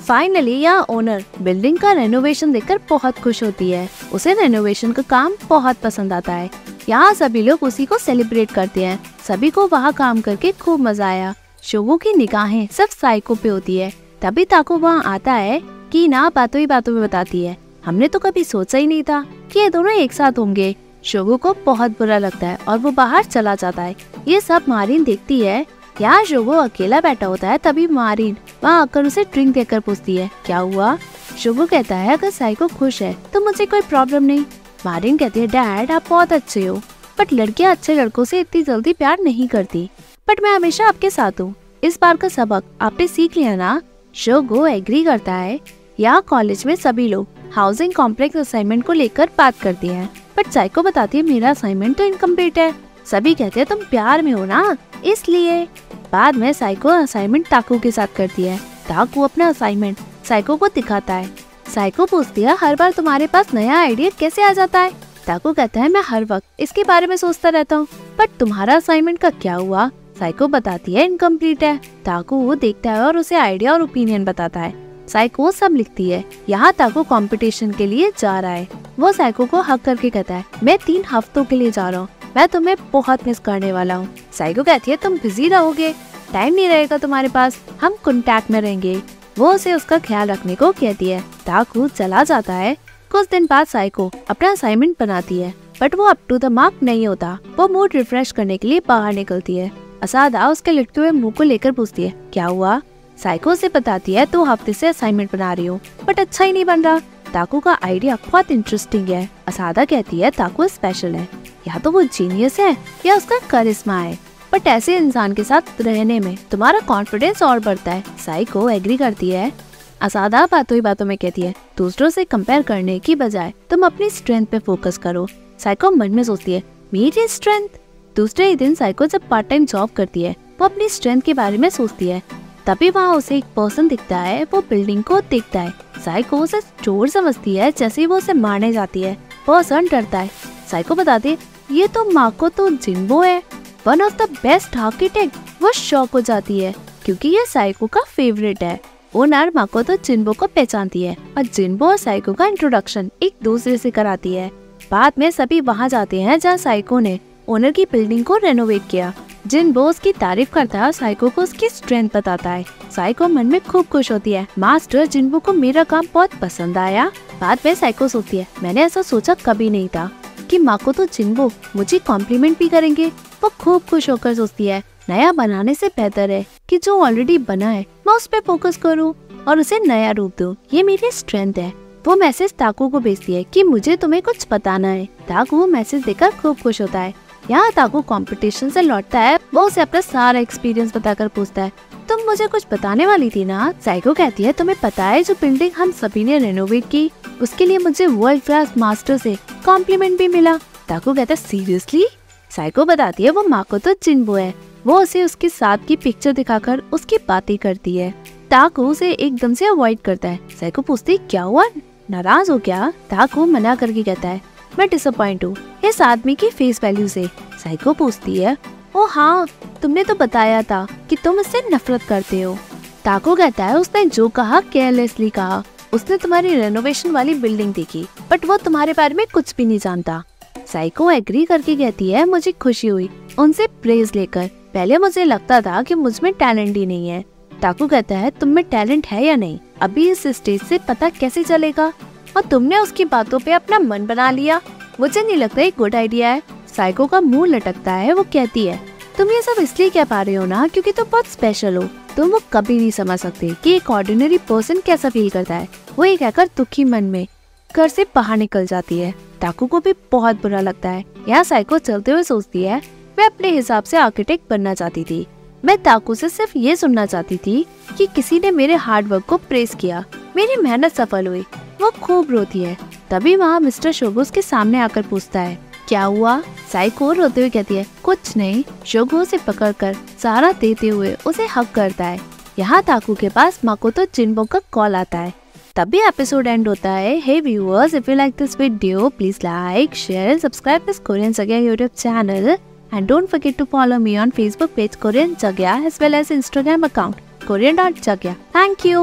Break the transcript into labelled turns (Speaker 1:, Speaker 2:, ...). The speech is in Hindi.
Speaker 1: फाइनली यहाँ ओनर बिल्डिंग का रेनोवेशन देखकर बहुत खुश होती है। उसे रेनोवेशन का काम बहुत पसंद आता है। यहाँ सभी लोग उसी को सेलिब्रेट करते हैं। सभी को वहाँ काम करके खूब मजा आया। शोगो की निगाहें सब साइको पे होती है। तभी ताको वहाँ आता है कि ना बातों ही बातों में बताती है, हमने तो कभी सोचा ही नहीं था कि ये दोनों एक साथ होंगे। शोगो को बहुत बुरा लगता है और वो बाहर चला जाता है। ये सब मारिन देखती है। यहाँ शोगो अकेला बैठा होता है। तभी मारिन वहाँ आकर उसे ड्रिंक देकर पूछती है, क्या हुआ? शोगो कहता है, अगर साइको खुश है तो मुझे कोई प्रॉब्लम नहीं। मारिन कहती है, डैड आप बहुत अच्छे हो, बट लड़कियाँ अच्छे लड़कों से इतनी जल्दी प्यार नहीं करती। बट मैं हमेशा आपके साथ हूँ। इस बार का सबक आपने सीख लिया ना? शोगो एग्री करता है। यहाँ कॉलेज में सभी लोग हाउसिंग कॉम्प्लेक्स असाइनमेंट को लेकर बात करते हैं, बट साइको बताती है मेरा असाइनमेंट तो इनकम्प्लीट है। सभी कहते हैं तुम प्यार में हो ना, इसलिए। बाद में साइको असाइनमेंट ताकू के साथ करती है। ताकू अपना असाइनमेंट साइको को दिखाता है। साइको पूछती है, हर बार तुम्हारे पास नया आइडिया कैसे आ जाता है? ताकू कहता है, मैं हर वक्त इसके बारे में सोचता रहता हूँ। बट तुम्हारा असाइनमेंट का क्या हुआ? साइको बताती है इनकम्प्लीट है। ताकू वो देखता है और उसे आइडिया और ओपिनियन बताता है। साइको सब लिखती है। यहाँ ताकू कंपटीशन के लिए जा रहा है। वो साइको को हक करके कहता है, मैं 3 हफ्तों के लिए जा रहा हूँ, मैं तुम्हें बहुत मिस करने वाला हूँ। साइको कहती है, तुम बिजी रहोगे, टाइम नहीं रहेगा तुम्हारे पास, हम कांटेक्ट में रहेंगे। वो उसे उसका ख्याल रखने को कहती है। ताकू चला जाता है। कुछ दिन बाद साइको अपना असाइनमेंट बनाती है, बट वो अप टू द मार्क नहीं होता। वो मूड रिफ्रेश करने के लिए बाहर निकलती है। असादा उसके लटके हुए मुंह को लेकर पूछती है, क्या हुआ? साइको से बताती है, 2 हफ्ते से असाइनमेंट बना रही हूँ, बट अच्छा ही नहीं बन रहा। ताकू का आइडिया बहुत इंटरेस्टिंग है। असादा कहती है, ताकू स्पेशल है, या तो वो जीनियस है या उसका करिश्मा है, बट ऐसे इंसान के साथ रहने में तुम्हारा कॉन्फिडेंस और बढ़ता है। साइको एग्री करती है। असादा बातों ही बातों में कहती है, दूसरों से कंपेयर करने की बजाय तुम अपनी स्ट्रेंथ पे फोकस करो। साइको मन में सोचती है, मेरी स्ट्रेंथ? दूसरे ही दिन साइको जब पार्ट टाइम जॉब करती है, वो अपनी स्ट्रेंथ के बारे में सोचती है। तभी वहाँ उसे एक पर्सन दिखता है। वो बिल्डिंग को देखता है। साइको उसे चोर समझती है। जैसे ही वो उसे मारने जाती है, पर्सन डरता है। साइको बताती है, ये तो माकोतो जिन्बो है, one of the best architect. वो शॉक हो जाती है क्योंकि ये साइको का फेवरेट है। ओनर माकोतो जिन्बो को पहचानती है और जिन्बो और साइको का इंट्रोडक्शन एक दूसरे से कराती है। बाद में सभी वहाँ जाते हैं जहाँ साइको ने ओनर की बिल्डिंग को रेनोवेट किया। जिन्बो उसकी तारीफ करता है और साइको को उसकी स्ट्रेंथ बताता है। साइको मन में खूब खुश होती है, मास्टर जिन्बो को मेरा काम बहुत पसंद आया। बाद में साइको सोचती है, मैंने ऐसा सोचा कभी नहीं था कि माकोतो जिन्बो मुझे कॉम्प्लीमेंट भी करेंगे। वो खूब खुश होकर सोचती है, नया बनाने से बेहतर है कि जो ऑलरेडी बना है मैं उस पे फोकस करूँ और उसे नया रूप दूँ। ये मेरी स्ट्रेंथ है। वो मैसेज ताकू को भेजती है कि मुझे तुम्हें कुछ बताना है। ताकू वो मैसेज देकर खूब खुश होता है। यहाँ ताकू कंपटीशन से लौटता है। वो उसे अपना सारा एक्सपीरियंस बताकर पूछता है, तुम मुझे कुछ बताने वाली थी ना? साइको कहती है, तुम्हें पता है जो बिल्डिंग हम सभी ने रेनोवेट की, उसके लिए मुझे वर्ल्ड क्लास मास्टर से कॉम्प्लीमेंट भी मिला। ताकू कहता है, सीरियसली? साइको बताती है, वो माकोतो जिन्बो है। वो उसे उसके साथ की पिक्चर दिखाकर उसकी बातें करती है। ताकू उसे एकदम से अवॉइड करता है। साइको पूछती है, क्या हुआ, नाराज हो क्या? ताकू मना करके कहता है, मैं डिसअपॉइंट हूँ इस आदमी की फेस वैल्यू से। साइको पूछती है, ओ हाँ, तुमने तो बताया था कि तुम इससे नफरत करते हो। ताको कहता है, उसने जो कहा केयरलेसली कहा। उसने तुम्हारी रेनोवेशन वाली बिल्डिंग देखी, बट वो तुम्हारे बारे में कुछ भी नहीं जानता। साइको एग्री करके कहती है, मुझे खुशी हुई उनसे प्रेज लेकर। पहले मुझे लगता था कि मुझ में टैलेंट ही नहीं है। ताको कहता है, तुम में टैलेंट है या नहीं अभी इस स्टेज से पता कैसे चलेगा, और तुमने उसकी बातों पे अपना मन बना लिया। मुझे नहीं लगता एक गुड आइडिया है। साइको का मुंह लटकता है। वो कहती है, तुम ये सब इसलिए कह पा रहे हो ना क्योंकि तुम बहुत स्पेशल हो। तुम वो कभी नहीं समझ सकते कि एक ऑर्डिनरी पर्सन कैसा फील करता है। वो ये कहकर दुखी मन में घर से बाहर निकल जाती है। ताकू को भी बहुत बुरा लगता है। यहाँ साइको चलते हुए सोचती है, मैं अपने हिसाब से आर्किटेक्ट बनना चाहती थी। मैं ताकू से सिर्फ ये सुनना चाहती थी कि किसी ने मेरे हार्ड वर्क को प्रेस किया, मेरी मेहनत सफल हुई। वो खूब रोती है। तभी वहाँ मिस्टर शोगो उसके सामने आकर पूछता है, क्या हुआ? साइको रोते हुए कहती है, कुछ नहीं। शोगो उसे पकड़कर सहारा देते हुए उसे हग करता है। यहाँ ताकू के पास माकोतो जिन्बो का कॉल आता है। तभी एपिसोड एंड होता है। Hey viewers, if you like this video, please like, share and subscribe this Korean जगह YouTube channel, and don't forget to follow me on Facebook page Korean Jagya as well as Instagram account Korean.Jagya. Thank you.